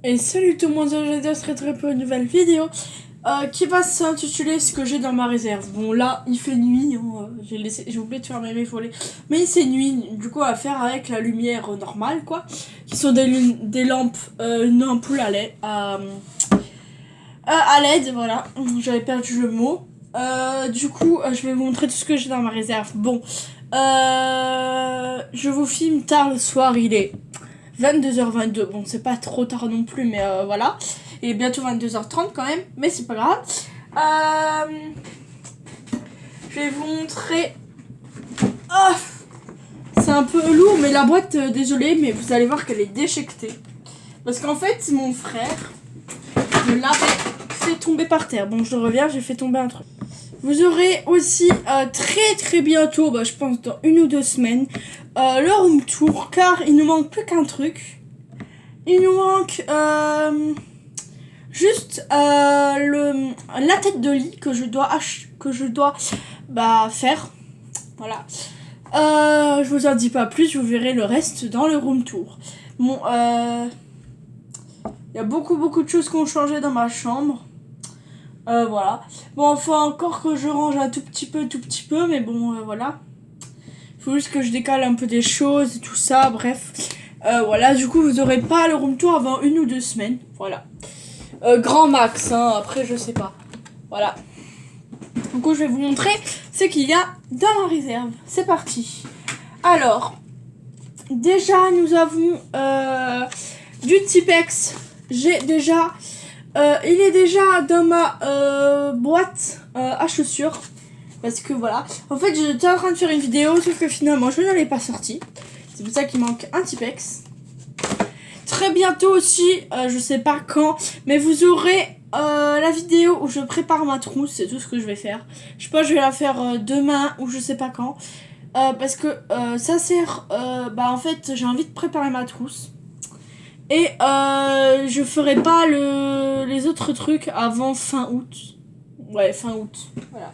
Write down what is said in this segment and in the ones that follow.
Et salut tout le monde, aujourd'hui on se retrouve pour une nouvelle vidéo qui va s'intituler ce que j'ai dans ma réserve. Bon là il fait nuit, hein, j'ai oublié de fermer mes volets, mais c'est nuit, du coup on va faire avec la lumière normale quoi, qui sont des lampes, une ampoule à LED, à LED, voilà, j'avais perdu le mot. Du coup je vais vous montrer tout ce que j'ai dans ma réserve. Bon, je vous filme tard le soir, il est 22h22, bon c'est pas trop tard non plus, mais voilà. Il est bientôt 22h30 quand même, mais c'est pas grave. Je vais vous montrer. Oh, c'est un peu lourd, mais la boîte, désolé, mais vous allez voir qu'elle est déchiquetée. Parce qu'en fait, mon frère me l'avait fait tomber par terre. Bon, je reviens, j'ai fait tomber un truc. Vous aurez aussi très bientôt, je pense dans 1 ou 2 semaines, le room tour, car il nous manque plus qu'un truc. Il nous manque juste la tête de lit que je dois faire. Voilà. Je vous en dis pas plus, vous verrez le reste dans le room tour. Bon, il y a beaucoup de choses qui ont changé dans ma chambre. Voilà. Bon, faut encore que je range un tout petit peu, mais bon, voilà. Il faut juste que je décale un peu des choses et tout ça, bref. Voilà, du coup, vous aurez pas le room tour avant 1 ou 2 semaines. Voilà. Grand max, hein, après, je sais pas. Voilà. Du coup, je vais vous montrer ce qu'il y a dans ma réserve. C'est parti. Alors, déjà, nous avons du Tipex. J'ai déjà... il est déjà dans ma boîte à chaussures. Parce que voilà. En fait, j'étais en train de faire une vidéo, sauf que finalement, je ne l'ai pas sortie. C'est pour ça qu'il manque un Tipex. Très bientôt aussi, je sais pas quand, mais vous aurez la vidéo où je prépare ma trousse. C'est tout ce que je vais faire. Je sais pas, je vais la faire demain ou je sais pas quand. Parce que ça sert... en fait, j'ai envie de préparer ma trousse. Et je ferai pas les autres trucs avant fin août. Ouais, fin août. Voilà.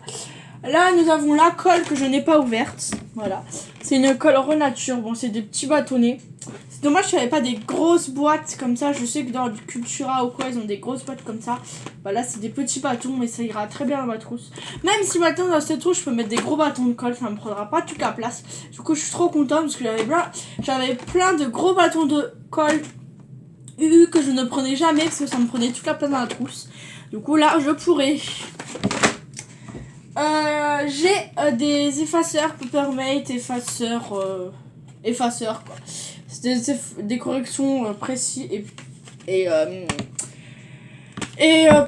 Là, nous avons la colle que je n'ai pas ouverte. Voilà. C'est une colle Renature. Bon, c'est des petits bâtonnets. C'est dommage qu'il n'y avait pas des grosses boîtes comme ça. Je sais que dans du Cultura ou quoi, ils ont des grosses boîtes comme ça. Bah là, c'est des petits bâtons, mais ça ira très bien dans ma trousse. Même si maintenant, dans cette trousse, je peux mettre des gros bâtons de colle. Ça me prendra pas toute la place. Du coup, je suis trop contente parce que j'avais plein de gros bâtons de colle que je ne prenais jamais parce que ça me prenait toute la place dans la trousse. Du coup, là, je pourrais... j'ai des effaceurs Papermate, effaceurs quoi. C'est des corrections précis et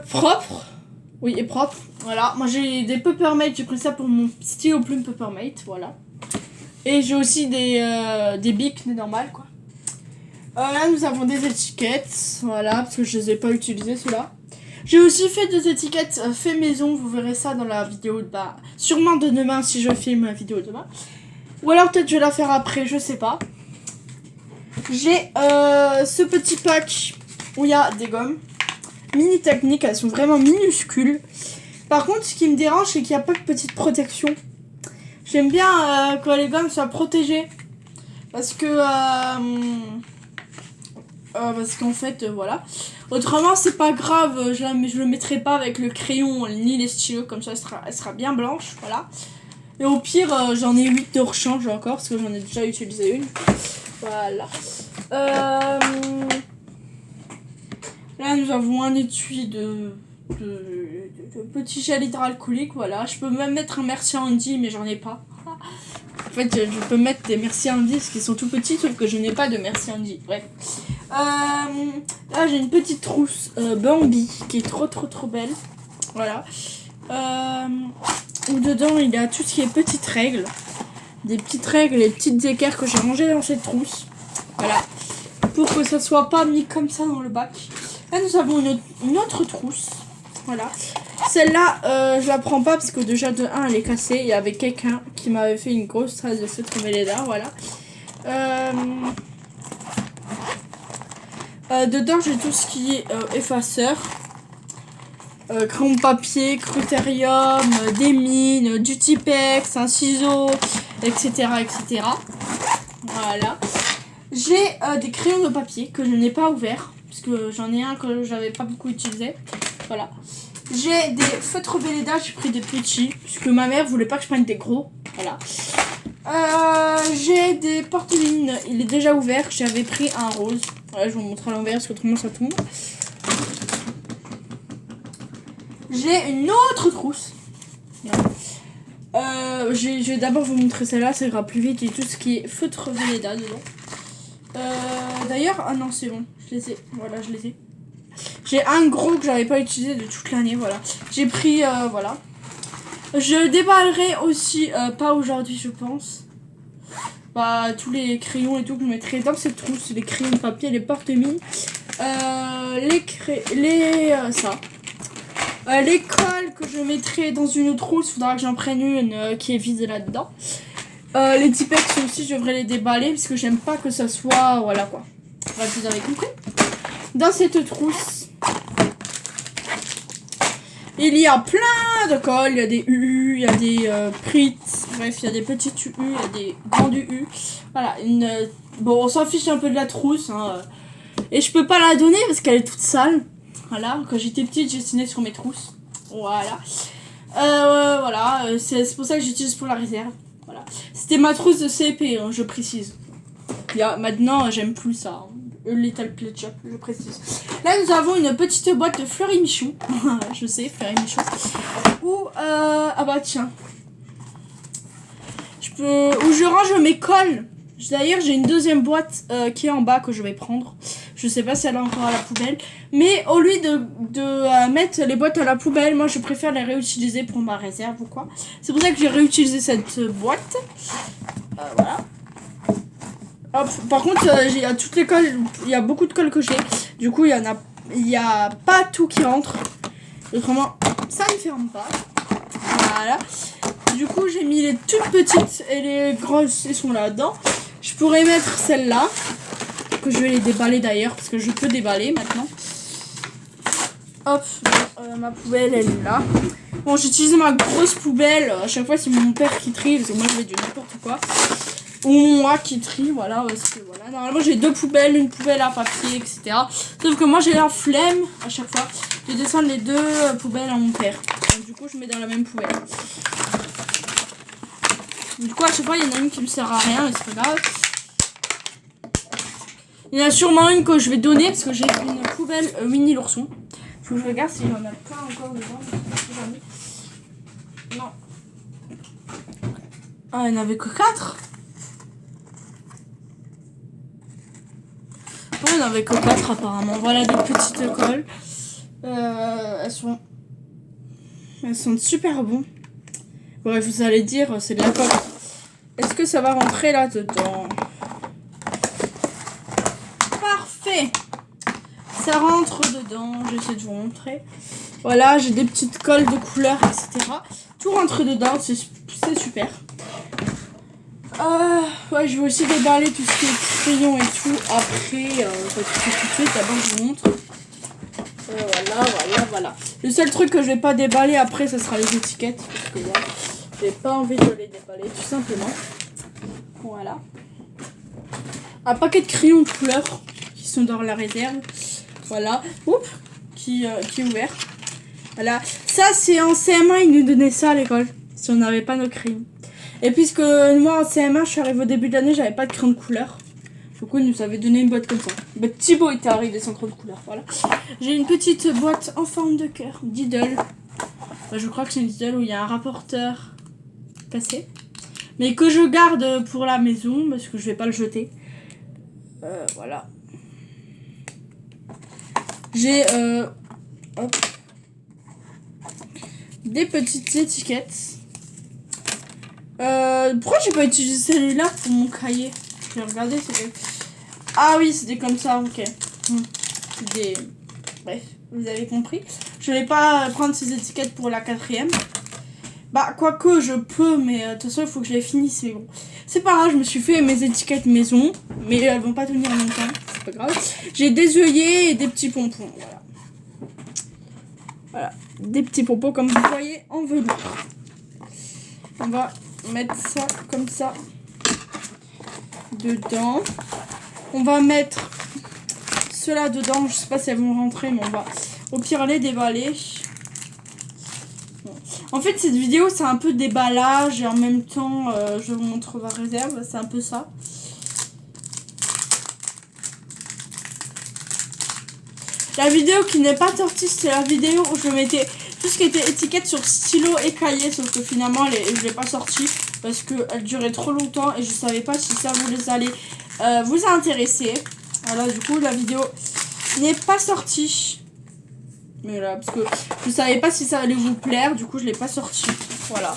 propres. Oui, et propres. Voilà, moi j'ai des Papermate, j'ai pris ça pour mon stylo plume Papermate, voilà. Et j'ai aussi des bics normales quoi. Là nous avons des étiquettes, voilà, parce que je les ai pas utilisées ceux-là. J'ai aussi fait des étiquettes fait maison, vous verrez ça dans la vidéo, sûrement de demain si je filme la vidéo demain. Ou alors peut-être je vais la faire après, je sais pas. J'ai ce petit pack où il y a des gommes mini techniques, elles sont vraiment minuscules. Par contre, ce qui me dérange, c'est qu'il n'y a pas de petite protection. J'aime bien que les gommes soient protégées. Parce qu'en fait, voilà. Autrement, c'est pas grave, je le mettrai pas avec le crayon ni les stylos, comme ça, elle sera bien blanche, voilà. Et au pire, j'en ai 8 de rechange encore, parce que j'en ai déjà utilisé une. Voilà. Là, nous avons un étui de petit gel hydroalcoolique, voilà. Je peux même mettre un Merci Andy, mais j'en ai pas. En fait, je peux mettre des Merci Andy, parce qu'ils sont tout petits, sauf que je n'ai pas de Merci Andy. Bref. Là, j'ai une petite trousse Bambi, qui est trop belle. Voilà. Où dedans, il y a tout ce qui est petites règles. Des petites règles et petites équerres que j'ai rangées dans cette trousse. Voilà. Pour que ça soit pas mis comme ça dans le bac. Là, nous avons une autre trousse. Voilà. Celle-là, je la prends pas parce que déjà de 1, elle est cassée. Il y avait quelqu'un qui m'avait fait une grosse trace de feutre Velleda. Voilà. Dedans, j'ai tout ce qui est effaceur. Crayon de papier, critérium, des mines, du Tipex, un ciseau, etc. Voilà. J'ai des crayons de papier que je n'ai pas ouverts. parce que j'en ai un que j'avais pas beaucoup utilisé. Voilà. J'ai des feutres Velleda, j'ai pris des petits, puisque ma mère voulait pas que je prenne des gros. Voilà. J'ai des porte-lignes, il est déjà ouvert, j'avais pris un rose. Voilà, je vais vous montrer à l'envers parce qu'autrement ça tombe. J'ai une autre trousse. Je vais d'abord vous montrer celle-là, ça ira plus vite. Il y a tout ce qui est feutre Velleda dedans. D'ailleurs, ah non, c'est bon, je les ai. Voilà, je les ai. J'ai un gros que j'avais pas utilisé de toute l'année, voilà. J'ai pris, voilà. Je déballerai aussi, pas aujourd'hui, je pense. Bah, tous les crayons et tout que je mettrai dans cette trousse. Les crayons de papier, les porte-mines. Les colles que je mettrai dans une trousse, faudra que j'en prenne une qui est vide là-dedans. Les Tipex aussi, je devrais les déballer parce que j'aime pas que ça soit. Voilà quoi. Bref, vous avez compris. Dans cette trousse, il y a plein de colles. Il y a des UU, il y a des Prit. Bref, il y a des petites UU, il y a des grandes UU. Voilà, bon, on s'en fiche un peu de la trousse. Hein. Et je peux pas la donner parce qu'elle est toute sale. Voilà, quand j'étais petite, j'ai dessiné sur mes trousses. Voilà. Voilà, c'est pour ça que j'utilise pour la réserve. Voilà. C'était ma trousse de CP, hein, je précise. Maintenant, j'aime plus ça. Hein. Little Play Shop, je précise. Là, nous avons une petite boîte de Fleury Michon. Je sais, Fleury Michon. Ah bah tiens. Où je range mes colles. D'ailleurs, j'ai une deuxième boîte qui est en bas que je vais prendre. Je sais pas si elle est encore à la poubelle. Mais au lieu de mettre les boîtes à la poubelle, moi je préfère les réutiliser pour ma réserve ou quoi. C'est pour ça que j'ai réutilisé cette boîte. Voilà. Hop. Par contre, il y a toutes les colles. Il y a beaucoup de colles que j'ai. Du coup, il y a pas tout qui rentre. Autrement, ça ne ferme pas. Voilà. Du coup, j'ai mis les toutes petites et les grosses, elles sont là-dedans. Je pourrais mettre celle-là. Que je vais les déballer d'ailleurs parce que je peux déballer maintenant. Hop, ma poubelle elle est là. Bon, j'utilise ma grosse poubelle. À chaque fois c'est mon père qui trie parce que moi je vais du n'importe quoi. Ou moi qui trie, voilà, parce que voilà. Normalement j'ai deux poubelles, une poubelle à papier, etc. Sauf que moi j'ai la flemme à chaque fois de descendre les deux poubelles à mon père. Donc du coup je mets dans la même poubelle. Du coup à chaque fois il y en a une qui me sert à rien, mais c'est pas grave. Il y en a sûrement une que je vais donner parce que j'ai une poubelle Winnie l'ourson. Faut que je regarde s'il y en a pas encore dedans. Non. Ah, il n'y en avait que 4. Ouais, il n'y en avait que 4 apparemment. Voilà des petites colles. Elles sont super bon. Bref, vous allez dire, c'est de la colle. Est-ce que ça va rentrer là-dedans? Parfait. Ça rentre dedans. J'essaie de vous montrer. Voilà, j'ai des petites colles de couleurs, etc. Tout rentre dedans, c'est super. Ouais, je vais aussi déballer tout ce qui est crayon et tout après. Tout de suite, d'abord je vous montre. Voilà. Le seul truc que je vais pas déballer après, ce sera les étiquettes. Parce que voilà, j'ai pas envie de les déballer, tout simplement. Voilà. Un paquet de crayons de couleur qui sont dans la réserve. Voilà. Oups, qui est ouvert. Voilà. Ça, c'est en CM1, ils nous donnaient ça à l'école. Si on n'avait pas nos crayons. Et puisque moi en CM1, je suis arrivée au début de l'année, j'avais pas de crayon de couleur. Du coup, ils nous avaient donné une boîte comme ça. Bah, Thibaut était arrivé sans crayon de couleur. Voilà. J'ai une petite boîte en forme de cœur, Diddle. Bah, je crois que c'est une Diddle où il y a un rapporteur cassé. Mais que je garde pour la maison parce que je vais pas le jeter. Voilà. J'ai hop, des petites étiquettes. Pourquoi j'ai pas utilisé celui-là pour mon cahier? J'ai regardé, c'était... Ah oui, c'était comme ça, ok. Bref, vous avez compris. Je vais pas prendre ces étiquettes pour la 4e. Bah, quoique je peux, mais de toute façon, il faut que je les finisse. Mais bon, c'est pas grave, je me suis fait mes étiquettes maison. Mais elles vont pas tenir longtemps, c'est pas grave. J'ai des œillets et des petits pompons, voilà. Voilà, des petits pompons comme vous voyez en velours. On va mettre ça comme ça dedans. On va mettre ceux-là dedans. Je sais pas si elles vont rentrer, mais on va au pire les déballer. Bon. En fait, cette vidéo, c'est un peu déballage et en même temps, je vous montre ma réserve. C'est un peu ça. La vidéo qui n'est pas sortie, c'est la vidéo où je mettais tout ce qui était étiquette sur stylo et cahier. Sauf que finalement, je ne l'ai pas sortie parce qu'elle durait trop longtemps et je savais pas si ça allait vous intéresser. Voilà, du coup, la vidéo n'est pas sortie. Mais là, parce que je savais pas si ça allait vous plaire, du coup, je l'ai pas sortie. Voilà.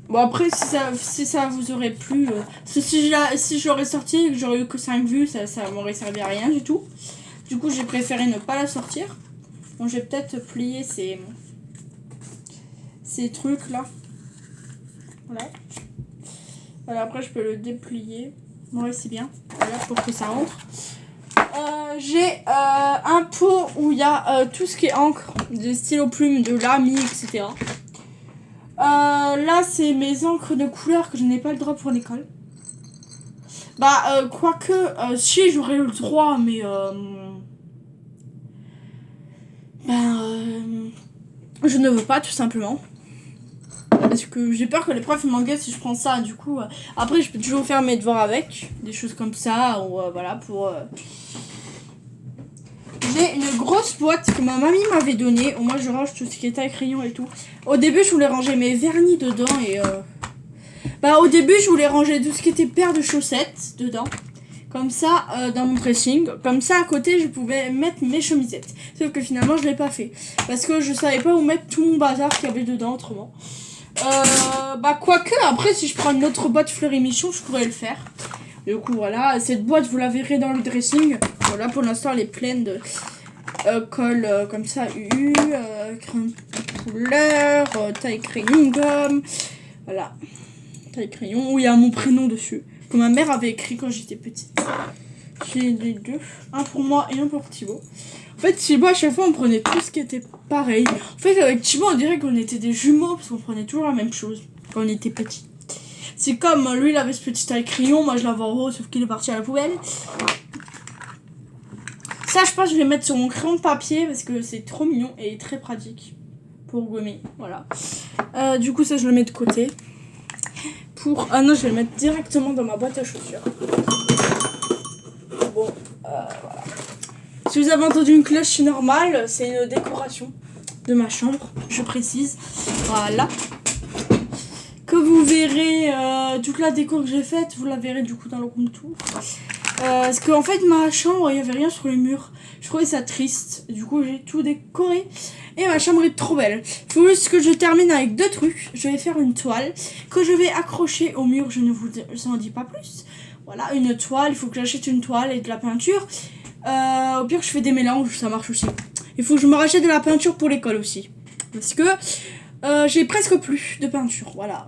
Bon, après, si ça vous aurait plu, si je l'aurais sorti et que j'aurais eu que 5 vues, ça m'aurait servi à rien du tout. Du coup, j'ai préféré ne pas la sortir. Bon, je vais peut-être plier ces trucs là. Voilà. Voilà, après, je peux le déplier. Ouais, c'est bien. Voilà, pour que ça rentre. J'ai un pot où il y a tout ce qui est encre, de stylo plume, de lami, etc. Là, c'est mes encres de couleur que je n'ai pas le droit pour l'école. Bah, quoique, si j'aurais le droit, mais je ne veux pas, tout simplement. Parce que j'ai peur que les profs m'engueulent si je prends ça. Du coup, après, je peux toujours faire mes devoirs avec. Des choses comme ça. Ou voilà, pour... J'ai une grosse boîte que ma mamie m'avait donnée. Où moi, je range tout ce qui est taille crayon et tout. Au début, je voulais ranger mes vernis dedans. Et au début, je voulais ranger tout ce qui était paire de chaussettes dedans. Comme ça, dans mon dressing. Comme ça, à côté, je pouvais mettre mes chemisettes. Sauf que finalement, je l'ai pas fait. Parce que je savais pas où mettre tout mon bazar qu'il y avait dedans autrement. Quoique, après, si je prends une autre boîte Fleury Michon, je pourrais le faire. Du coup, voilà. Cette boîte, vous la verrez dans le dressing. Voilà, pour l'instant, elle est pleine de colle comme ça, crayon de couleur, taille crayon, gomme. Voilà. Taille crayon, où il y a mon prénom dessus. Que ma mère avait écrit quand j'étais petite. J'ai les deux. Un pour moi et un pour Thibaut. En fait, Thibaut, à chaque fois, on prenait tout ce qui était pareil. En fait, avec Thibaut, on dirait qu'on était des jumeaux parce qu'on prenait toujours la même chose quand on était petits. C'est comme lui, il avait ce petit taille crayon, moi je l'avais en haut, sauf qu'il est parti à la poubelle. Ça, je pense que je vais mettre sur mon crayon de papier parce que c'est trop mignon et très pratique pour gommer. Voilà. Du coup, ça, je le mets de côté. Ah non, je vais le mettre directement dans ma boîte à chaussures. Bon, voilà. Si vous avez entendu une cloche normale, c'est une décoration de ma chambre, je précise. Voilà. Que vous verrez toute la déco que j'ai faite, vous la verrez du coup dans le room tour. Parce qu'en fait, ma chambre, il n'y avait rien sur les murs. Je trouvais ça triste. Du coup, j'ai tout décoré. Et ma chambre est trop belle. Il faut juste que je termine avec 2 trucs. Je vais faire une toile que je vais accrocher au mur. Je ne vous en dis pas plus. Voilà, une toile. Il faut que j'achète une toile et de la peinture. Au pire, je fais des mélanges. Ça marche aussi. Il faut que je me rachète de la peinture pour l'école aussi. Parce que j'ai presque plus de peinture. Voilà.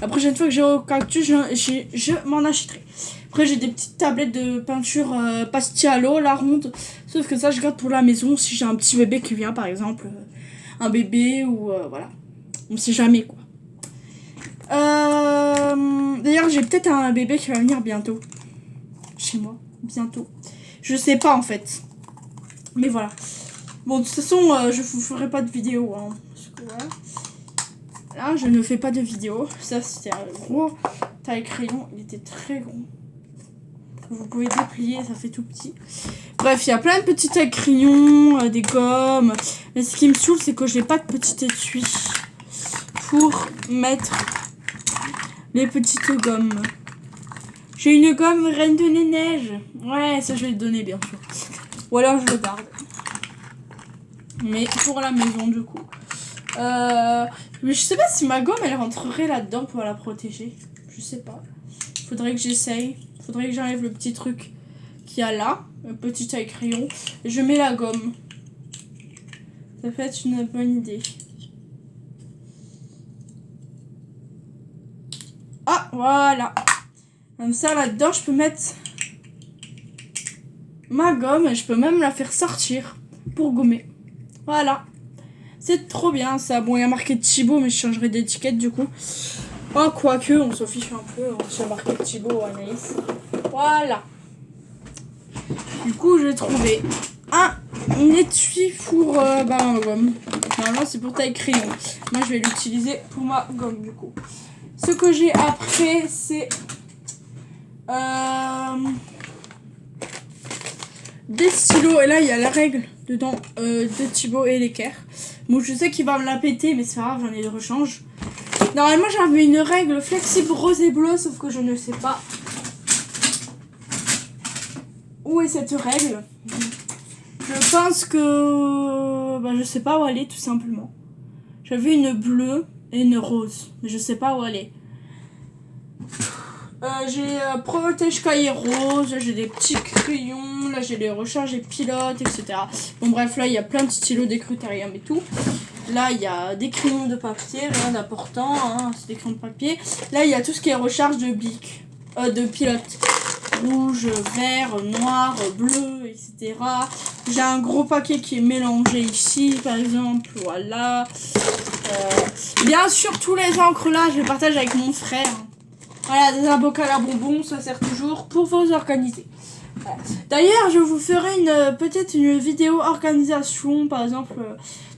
La prochaine fois que j'ai au cactus, je m'en achèterai. Après, j'ai des petites tablettes de peinture pastille à l'eau, la ronde. Sauf que ça, je garde pour la maison. Si j'ai un petit bébé qui vient, par exemple. Un bébé ou voilà. On sait jamais, quoi. D'ailleurs, j'ai peut-être un bébé qui va venir bientôt. Chez moi. Bientôt. Je sais pas, en fait. Mais voilà. Bon, de toute façon, je vous ferai pas de vidéo. Hein, parce que, voilà. Là, je ne fais pas de vidéo. Ça, c'était un gros taille crayon. Il était très gros. Vous pouvez déplier, ça fait tout petit. Bref, il y a plein de petits tailles crayons, des gommes. Mais ce qui me saoule, c'est que j'ai pas de petit étui pour mettre les petites gommes. J'ai une gomme Reine de Neige. Ouais, ça je vais le donner bien sûr. Ou alors je le garde. Mais pour la maison du coup. Mais je sais pas si ma gomme elle rentrerait là-dedans pour la protéger. Je sais pas. Faudrait que j'essaye. Faudrait que j'enlève le petit truc qu'il y a là. Le petit taille crayon. Et je mets la gomme. Ça peut être une bonne idée. Ah, voilà. Comme ça, là-dedans, je peux mettre ma gomme. Et je peux même la faire sortir pour gommer. Voilà. C'est trop bien, ça. Bon, il y a marqué Thibaut, mais je changerai d'étiquette, du coup. Oh, quoique, on s'en fiche un peu. On s'est marqué Thibaut ou Anaïs. Voilà. Du coup, j'ai trouvé un étui pour ma gomme. Normalement, c'est pour taille crayon. Moi, je vais l'utiliser pour ma gomme, du coup. Ce que j'ai après, c'est des stylos. Et là, il y a la règle dedans de Thibaut et l'équerre. Bon, je sais qu'il va me la péter, mais c'est pas grave, j'en ai de rechange. Normalement, j'avais une règle flexible rose et bleu, sauf que je ne sais pas où est cette règle. Je pense que... je sais pas où elle est, tout simplement. J'avais une bleue et une rose, mais je sais pas où elle est. J'ai protège cahier rose, j'ai des petits crayons, là j'ai les recharges et pilotes, etc. Bon bref, là il y a plein de stylos d'écriterium et tout. Là il y a des crayons de papier, rien d'important, hein, c'est des crayons de papier. Là il y a tout ce qui est recharge de bic, de pilote. Rouge, vert, noir, bleu, etc. J'ai un gros paquet qui est mélangé ici, par exemple, voilà. Bien sûr, tous les encres là, je les partage avec mon frère. Voilà, des abocats à bonbons, ça sert toujours pour vous organiser. Voilà. D'ailleurs, je vous ferai peut-être une vidéo organisation, par exemple,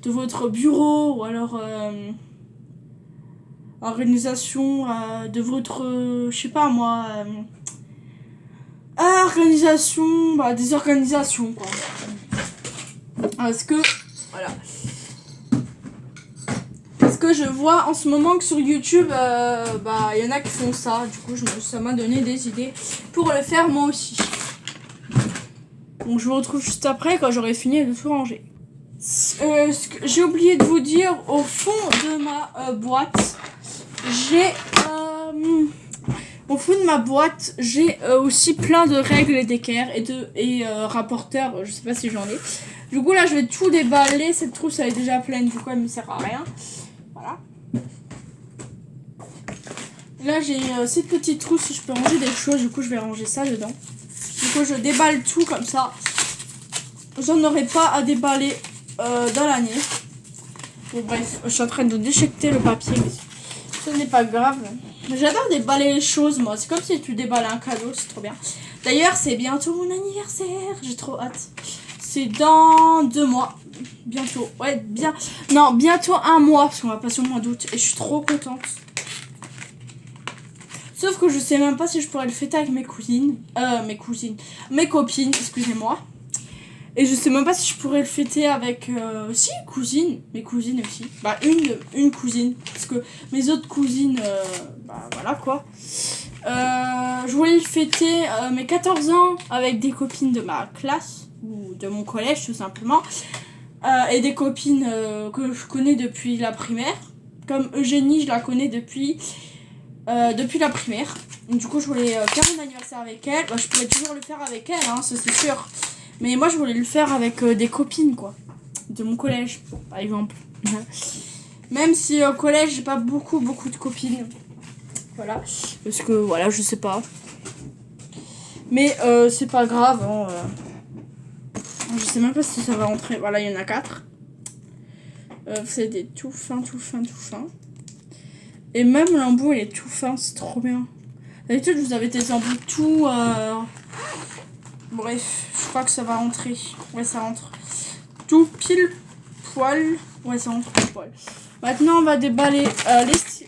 de votre bureau, ou alors organisation de votre, je sais pas moi, organisation, des organisations, quoi. Parce que, voilà. Parce que je vois en ce moment que sur YouTube, y en a qui font ça. Du coup, ça m'a donné des idées pour le faire moi aussi. Donc, je vous retrouve juste après quand j'aurai fini de tout ranger. J'ai oublié de vous dire, au fond de ma boîte, j'ai... Au fond de ma boîte, j'ai aussi plein de règles et d'équerres et rapporteurs, je sais pas si j'en ai. Du coup là je vais tout déballer, cette trousse elle est déjà pleine, du coup elle me sert à rien. Voilà. Là j'ai cette petite trousse, si je peux ranger des choses, du coup je vais ranger ça dedans. Du coup je déballe tout comme ça. J'en aurai pas à déballer dans l'année. Bon bref, je suis en train de déchiqueter le papier, mais ce n'est pas grave. J'adore déballer les choses, moi. C'est comme si tu déballes un cadeau, c'est trop bien. D'ailleurs, c'est bientôt mon anniversaire. J'ai trop hâte. C'est dans 2 mois. Bientôt. Ouais, Non, bientôt 1 mois, parce qu'on va passer au mois d'août. Et je suis trop contente. Sauf que je sais même pas si je pourrais le fêter avec mes cousines. Mes copines, excusez-moi. Et je sais même pas si je pourrais le fêter avec si cousines, mes cousines aussi. Une cousine, parce que mes autres cousines voilà quoi. Je voulais le fêter mes 14 ans avec des copines de ma classe ou de mon collège tout simplement. Et des copines que je connais depuis la primaire. Comme Eugénie, je la connais depuis la primaire. Donc, du coup, je voulais faire mon anniversaire avec elle. Je pourrais toujours le faire avec elle, hein, ça c'est sûr. Mais moi, je voulais le faire avec des copines, quoi. De mon collège, par exemple. Même si au collège, j'ai pas beaucoup de copines. Voilà. Parce que, voilà, je sais pas. Mais c'est pas grave. Hein, je sais même pas si ça va rentrer. Voilà, il y en a 4. C'est des tout fins. Et même l'embout, il est tout fin. C'est trop bien. D'habitude, vous avez des embouts tout... Bref, je crois que ça va rentrer. Ouais, ça rentre. Tout pile poil. Ouais, ça rentre pile poil. Maintenant, on va déballer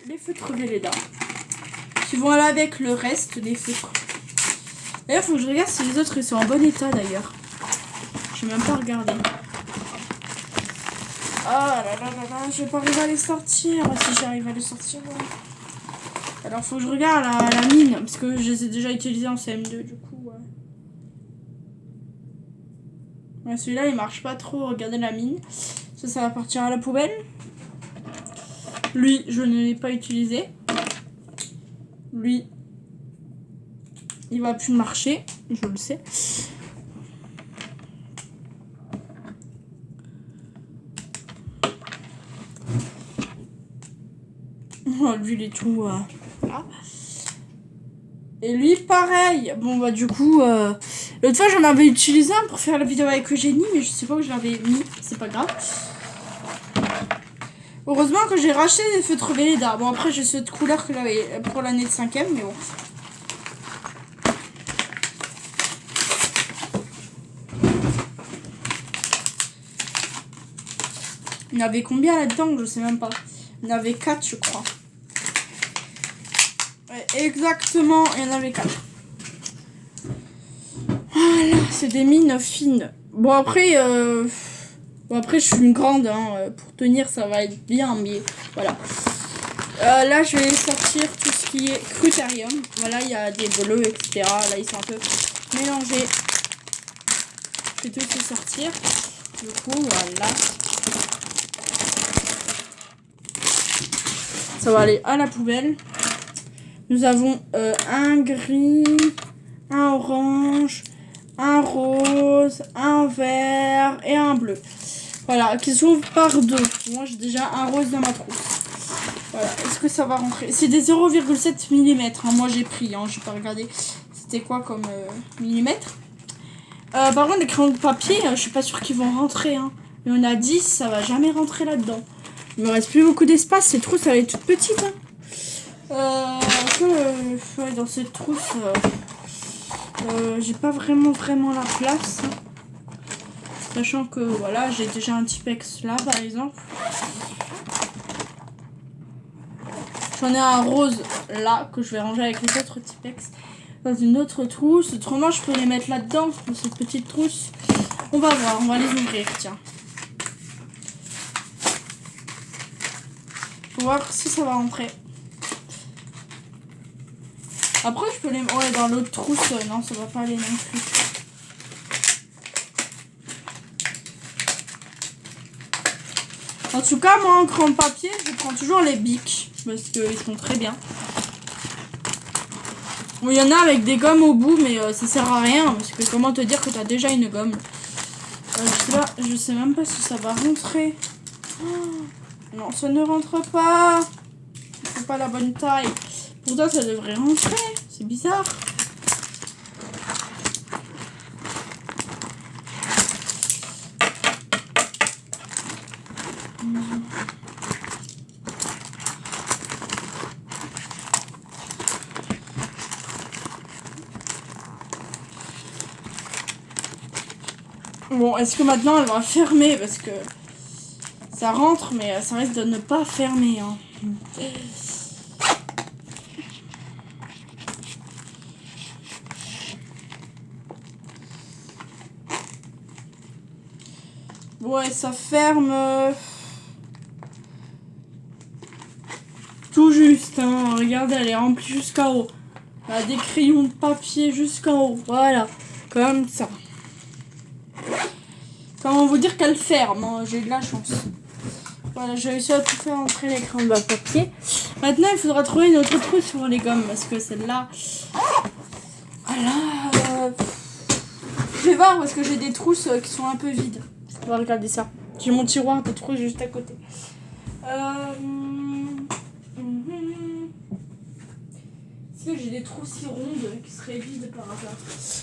les feutres Velleda. Qui vont aller avec le reste des feutres. D'ailleurs, faut que je regarde si les autres ils sont en bon état d'ailleurs. Je vais même pas regarder. Ah là là là là, je vais pas arriver à les sortir. Si j'arrive à les sortir, ouais. Alors, faut que je regarde la mine. Parce que je les ai déjà utilisés en CM2, du coup, ouais. Ouais, celui-là il marche pas trop, regardez la mine. Ça va partir à la poubelle. Lui, je ne l'ai pas utilisé. Lui, il va plus marcher, je le sais. Oh, lui il est tout... voilà. Et lui pareil. Bon du coup... l'autre fois j'en avais utilisé un pour faire la vidéo avec Eugénie, mais je sais pas où je l'avais mis, c'est pas grave. Heureusement que j'ai racheté des feutres Velleda. Bon après j'ai cette couleur que j'avais pour l'année de 5e, mais bon. Il y en avait combien là-dedans? Je sais même pas. Il y en avait 4, je crois. Ouais, exactement, il y en avait 4. Voilà, c'est des mines fines. Bon, après, je suis une grande. Hein, pour tenir, ça va être bien, mais voilà. Là, je vais sortir tout ce qui est Critérium. Voilà, il y a des bleus, etc. Là, ils sont un peu mélangés. Je vais tout les sortir. Du coup, voilà. Ça va aller à la poubelle. Nous avons un gris, un orange, un rose, un vert et un bleu. Voilà, qui s'ouvre par 2. Moi, j'ai déjà un rose dans ma trousse. Voilà, est-ce que ça va rentrer? C'est des 0,7 mm. Hein. Moi, j'ai pris, hein. J'ai pas regardé c'était quoi comme millimètre. Par contre, les crayons de papier, je suis pas sûre qu'ils vont rentrer. Hein. Il y en a 10, ça va jamais rentrer là-dedans. Il me reste plus beaucoup d'espace. Cette trousse, elle est toute petite. Hein. Ouais, dans cette trousse, j'ai pas vraiment la place. Hein. Sachant que, voilà, j'ai déjà un Tipex là, par exemple. J'en ai un rose là, que je vais ranger avec les autres Tipex. Dans une autre trousse. Autrement, je peux les mettre là-dedans, dans cette petite trousse. On va voir, on va les ouvrir, tiens. Faut voir si ça va rentrer. Après, je peux les... Ouais, dans l'autre trousse, non, ça va pas aller non plus. En tout cas, moi, en crayon de papier, je prends toujours les Bic. Parce qu'ils sont très bien. Bon, il y en a avec des gommes au bout, mais ça sert à rien. Parce que comment te dire que tu as déjà une gomme. Je sais même pas si ça va rentrer. Oh, non, ça ne rentre pas. C'est pas la bonne taille. Pourtant, ça devrait rentrer. C'est bizarre. Bon, est-ce que maintenant elle va fermer? Parce que ça rentre, mais ça risque de ne pas fermer. Hein. Ouais, ça ferme tout juste. Hein. Regardez, elle est remplie jusqu'en haut. Elle a des crayons de papier jusqu'en haut. Voilà, comme ça. Comment vous dire qu'elle ferme, hein. J'ai de la chance. Voilà, j'ai réussi à tout faire entrer les crayons de papier. Maintenant, il faudra trouver une autre trousse pour les gommes. Parce que celle-là... Voilà. Je vais voir parce que j'ai des trousses qui sont un peu vides. On va regarder ça. J'ai mon tiroir de trousses juste à côté. Est-ce que j'ai des trousses rondes qui seraient vides par hasard?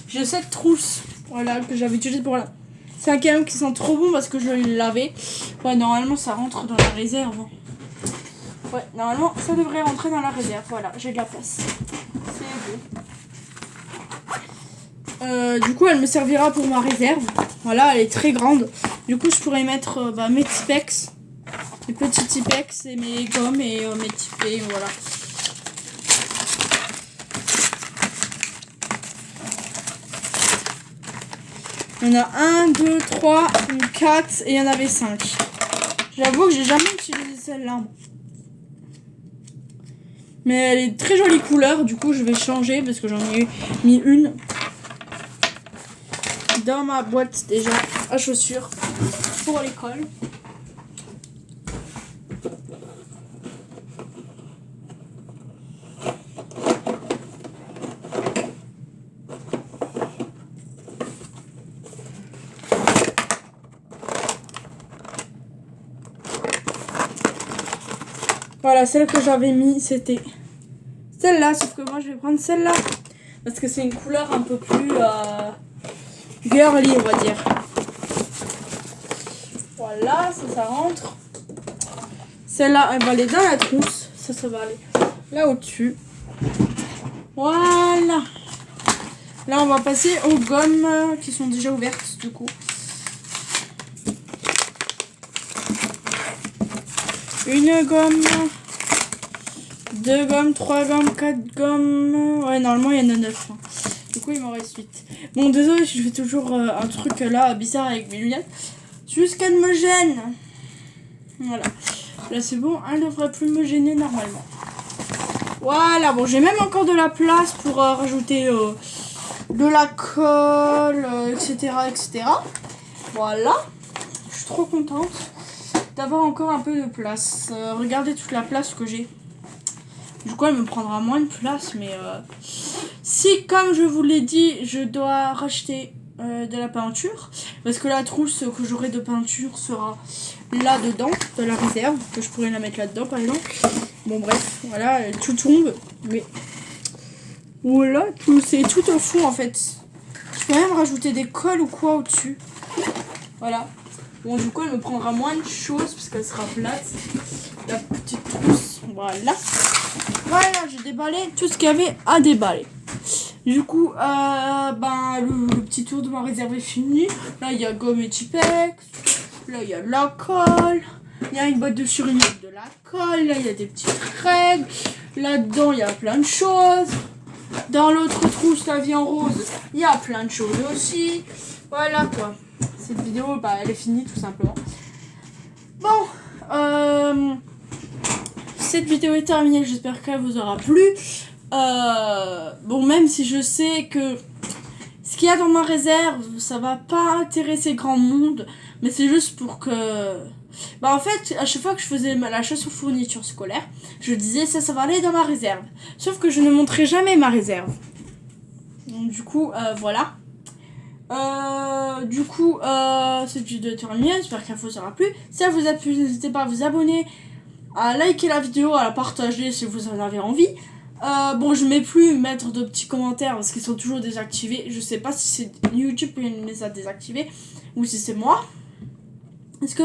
J'ai cette trousse. Voilà, que j'avais utilisée pour la... C'est un camion qui sent trop bon parce que je l'ai lavé. Ouais, normalement, ça rentre dans la réserve. Ouais, normalement, ça devrait rentrer dans la réserve. Voilà, j'ai de la place. C'est beau. Du coup, elle me servira pour ma réserve. Voilà, elle est très grande. Du coup, je pourrais mettre mes Tipex. Mes petits Tipex et mes gommes et mes tipés. Voilà. Il y en a 1, 2, 3, 4 et il y en avait 5. J'avoue que j'ai jamais utilisé celle-là. Mais elle est très jolie couleur, du coup je vais changer parce que j'en ai mis une dans ma boîte déjà à chaussures pour l'école. Voilà, celle que j'avais mis, c'était celle-là, sauf que moi je vais prendre celle-là. Parce que c'est une couleur un peu plus girly, on va dire. Voilà, ça rentre. Celle-là, elle va aller dans la trousse. Ça va aller là au-dessus. Voilà. Là, on va passer aux gommes qui sont déjà ouvertes, du coup. Une gomme, 2 gommes, 3 gommes, 4 gommes. Ouais, normalement, il y en a 9. Hein. Du coup, il m'en reste 8. Bon, désolé, je fais toujours un truc là bizarre avec mes lunettes. Juste qu'elle me gêne. Voilà. Là, c'est bon. Elle ne devrait plus me gêner normalement. Voilà. Bon, j'ai même encore de la place pour rajouter de la colle, etc., etc. Voilà. Je suis trop contente d'avoir encore un peu de place. Regardez toute la place que j'ai. Du coup, elle me prendra moins de place, mais si, comme je vous l'ai dit, je dois racheter de la peinture, parce que la trousse que j'aurai de peinture sera là-dedans, de la réserve, que je pourrais la mettre là-dedans, par exemple. Bon, bref, voilà, tout tombe, mais voilà, c'est tout au fond, en fait. Je peux même rajouter des colles ou quoi au-dessus. Voilà. Bon, du coup, elle me prendra moins de choses, parce qu'elle sera plate. La petite trousse, voilà. Voilà, j'ai déballé tout ce qu'il y avait à déballer. Du coup, le petit tour de ma réserve est fini. Là, il y a gomme et Tipex. Là, il y a de la colle. Il y a une boîte de surimi de la colle. Là, il y a des petites règles. Là-dedans, il y a plein de choses. Dans l'autre trousse, la vie en rose, il y a plein de choses aussi. Voilà, quoi. Cette vidéo, elle est finie, tout simplement. Bon, cette vidéo est terminée, j'espère qu'elle vous aura plu. Bon, même si je sais que ce qu'il y a dans ma réserve, ça va pas intéresser grand monde, mais c'est juste pour que... en fait, à chaque fois que je faisais la chasse aux fournitures scolaires, je disais ça va aller dans ma réserve. Sauf que je ne montrais jamais ma réserve. Donc du coup, voilà. Cette vidéo est terminée, j'espère qu'elle vous aura plu. Si elle vous a plu, n'hésitez pas à vous abonner, à liker la vidéo, à la partager si vous en avez envie. Je mets plus mettre de petits commentaires parce qu'ils sont toujours désactivés. Je sais pas si c'est YouTube qui les a désactivés ou si c'est moi. Parce que,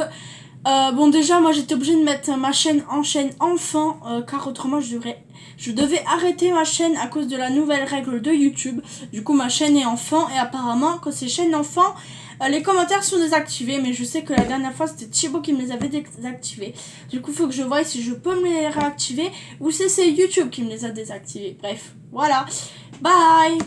déjà, moi j'étais obligée de mettre ma chaîne en chaîne enfant car autrement je devais arrêter ma chaîne à cause de la nouvelle règle de YouTube. Du coup, ma chaîne est enfant et apparemment, quand c'est chaîne enfant, les commentaires sont désactivés. Mais je sais que la dernière fois, c'était Thibaut qui me les avait désactivés. Du coup, il faut que je voie si je peux me les réactiver ou si c'est YouTube qui me les a désactivés. Bref, voilà. Bye!